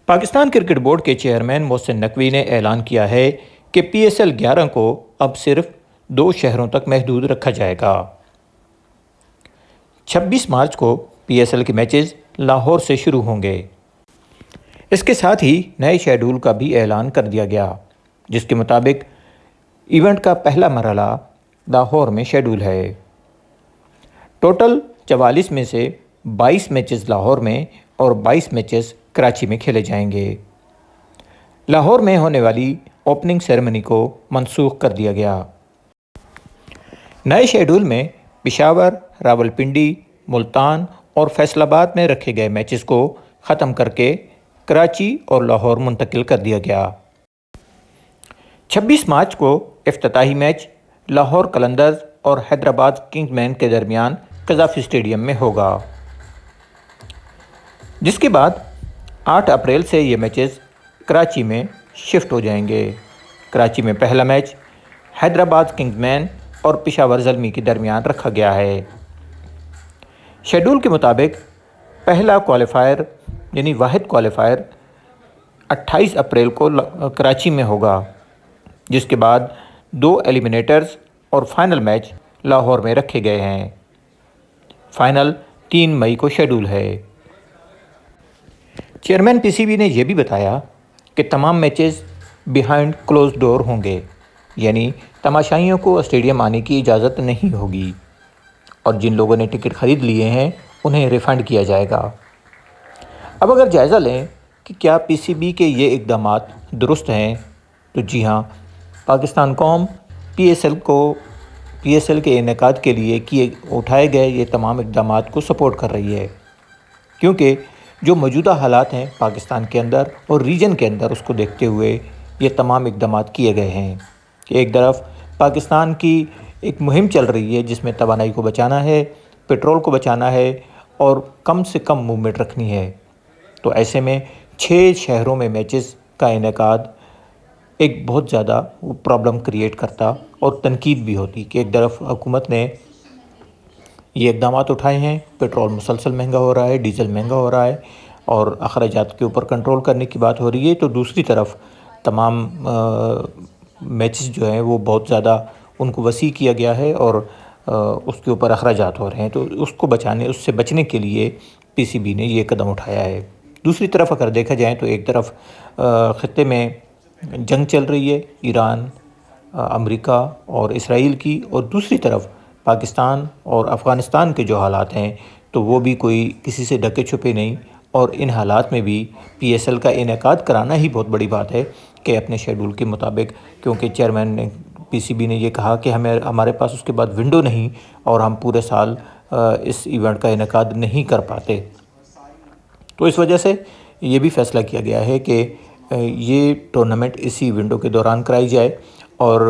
Pakistan cricket board کے chairman Mohsin Naqvi نے اعلان کیا ہے کہ پی ایس ایل 11 کو اب صرف 2 شہروں تک محدود رکھا جائے گا۔ 26 مارچ کو پی ایس ایل کے میچز لاہور سے شروع ہوں گے۔ اس کے ساتھ ہی نئے شیڈول کا بھی اعلان کر دیا گیا، جس کے مطابق ایونٹ کا پہلا مرحلہ لاہور میں شیڈول ہے۔ ٹوٹل 44 میں سے 22 میچز لاہور میں اور 22 میچز کراچی میں کھیلے جائیں گے۔ لاہور میں ہونے والی اوپننگ سیریمنی کو منسوخ کر دیا گیا۔ نئے شیڈول میں پشاور، راولپنڈی، ملتان اور فیصل آباد میں رکھے گئے میچز کو ختم کر کے کراچی اور لاہور منتقل کر دیا گیا۔ 26 مارچ کو افتتاحی میچ لاہور قلندرز اور حیدرآباد کنگز مین کے درمیان قذافی اسٹیڈیم میں ہوگا، جس کے بعد 8 اپریل سے یہ میچز کراچی میں شفٹ ہو جائیں گے۔ کراچی میں پہلا میچ حیدرآباد کنگز مین اور پشاور زلمی کے درمیان رکھا گیا ہے۔ شیڈول کے مطابق پہلا کوالیفائر یعنی واحد کوالیفائر 28 اپریل کو کراچی میں ہوگا، جس کے بعد 2 ایلیمنیٹرز اور فائنل میچ لاہور میں رکھے گئے ہیں۔ فائنل 3 مئی کو شیڈول ہے۔ چیئرمین پی سی بی نے یہ بھی بتایا کہ تمام میچز بیہائنڈ کلوز ڈور ہوں گے، یعنی تماشائیوں کو اسٹیڈیم آنے کی اجازت نہیں ہوگی، اور جن لوگوں نے ٹکٹ خرید لیے ہیں انہیں ریفنڈ کیا جائے گا۔ اب اگر جائزہ لیں کہ کیا پی سی بی کے یہ اقدامات درست ہیں، تو جی ہاں، پاکستان قوم پی ایس ایل کے انعقاد کے لیے اٹھائے گئے یہ تمام اقدامات کو سپورٹ کر رہی ہے، کیونکہ جو موجودہ حالات ہیں پاکستان کے اندر اور ریجن کے اندر، اس کو دیکھتے ہوئے یہ تمام اقدامات کیے گئے ہیں کہ ایک طرف پاکستان کی ایک مہم چل رہی ہے جس میں توانائی کو بچانا ہے، پیٹرول کو بچانا ہے اور کم سے کم موومنٹ رکھنی ہے۔ تو ایسے میں 6 شہروں میں میچز کا انعقاد ایک بہت زیادہ پرابلم کریٹ کرتا اور تنقید بھی ہوتی کہ ایک طرف حکومت نے یہ اقدامات اٹھائے ہیں، پیٹرول مسلسل مہنگا ہو رہا ہے، ڈیزل مہنگا ہو رہا ہے اور اخراجات کے اوپر کنٹرول کرنے کی بات ہو رہی ہے، تو دوسری طرف تمام میچز جو ہیں وہ بہت زیادہ ان کو وسیع کیا گیا ہے اور اس کے اوپر اخراجات ہو رہے ہیں، تو اس سے بچنے کے لیے پی سی بی نے یہ قدم اٹھایا ہے۔ دوسری طرف اگر دیکھا جائے تو ایک طرف خطے میں جنگ چل رہی ہے ایران، امریکہ اور اسرائیل کی، اور دوسری طرف پاکستان اور افغانستان کے جو حالات ہیں تو وہ بھی کوئی کسی سے ڈھکے چھپے نہیں، اور ان حالات میں بھی پی ایس ایل کا انعقاد کرانا ہی بہت بڑی بات ہے کہ اپنے شیڈول کے مطابق، کیونکہ چیئرمین نے پی سی بی نے یہ کہا کہ ہمارے پاس اس کے بعد ونڈو نہیں اور ہم پورے سال اس ایونٹ کا انعقاد نہیں کر پاتے، تو اس وجہ سے یہ بھی فیصلہ کیا گیا ہے کہ یہ ٹورنامنٹ اسی ونڈو کے دوران کرائی جائے، اور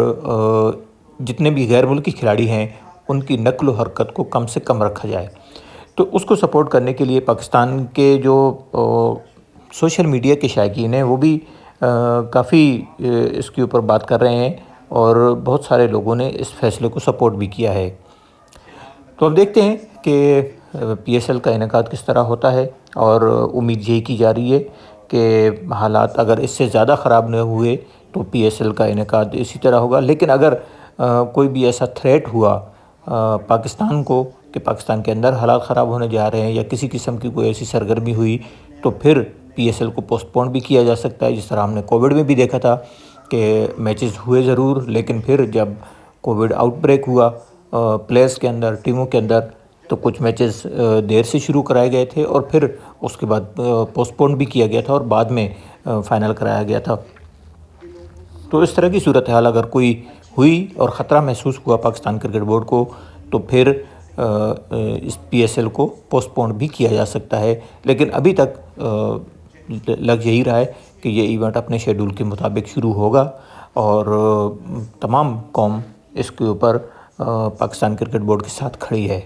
جتنے بھی غیر ملکی کھلاڑی ہیں ان کی نقل و حرکت کو کم سے کم رکھا جائے۔ تو اس کو سپورٹ کرنے کے لیے پاکستان کے جو سوشل میڈیا کے شائقین ہیں وہ بھی کافی اس کے اوپر بات کر رہے ہیں، اور بہت سارے لوگوں نے اس فیصلے کو سپورٹ بھی کیا ہے۔ تو اب دیکھتے ہیں کہ پی ایس ایل کا انعقاد کس طرح ہوتا ہے، اور امید یہی کی جا رہی ہے کہ حالات اگر اس سے زیادہ خراب نہ ہوئے تو پی ایس ایل کا انعقاد اسی طرح ہوگا، لیکن اگر کوئی بھی ایسا تھریٹ ہوا پاکستان کو کہ پاکستان کے اندر حالات خراب ہونے جا رہے ہیں یا کسی قسم کی کوئی ایسی سرگرمی ہوئی، تو پھر پی ایس ایل کو پوسٹ پون بھی کیا جا سکتا ہے، جس طرح ہم نے کووڈ میں بھی دیکھا تھا کہ میچز ہوئے ضرور، لیکن پھر جب کووڈ آؤٹ بریک ہوا پلیئرز کے اندر، ٹیموں کے اندر، تو کچھ میچز دیر سے شروع کرائے گئے تھے اور پھر اس کے بعد پوسٹ پون بھی کیا گیا تھا اور بعد میں فائنل کرایا گیا تھا۔ تو اس طرح کی صورتحال اگر کوئی ہوئی اور خطرہ محسوس ہوا پاکستان کرکٹ بورڈ کو، تو پھر اس پی ایس ایل کو پوسٹ پون بھی کیا جا سکتا ہے، لیکن ابھی تک لگ یہی رہا ہے کہ یہ ایونٹ اپنے شیڈول کے مطابق شروع ہوگا، اور تمام قوم اس کے اوپر پاکستان کرکٹ بورڈ کے ساتھ کھڑی ہے۔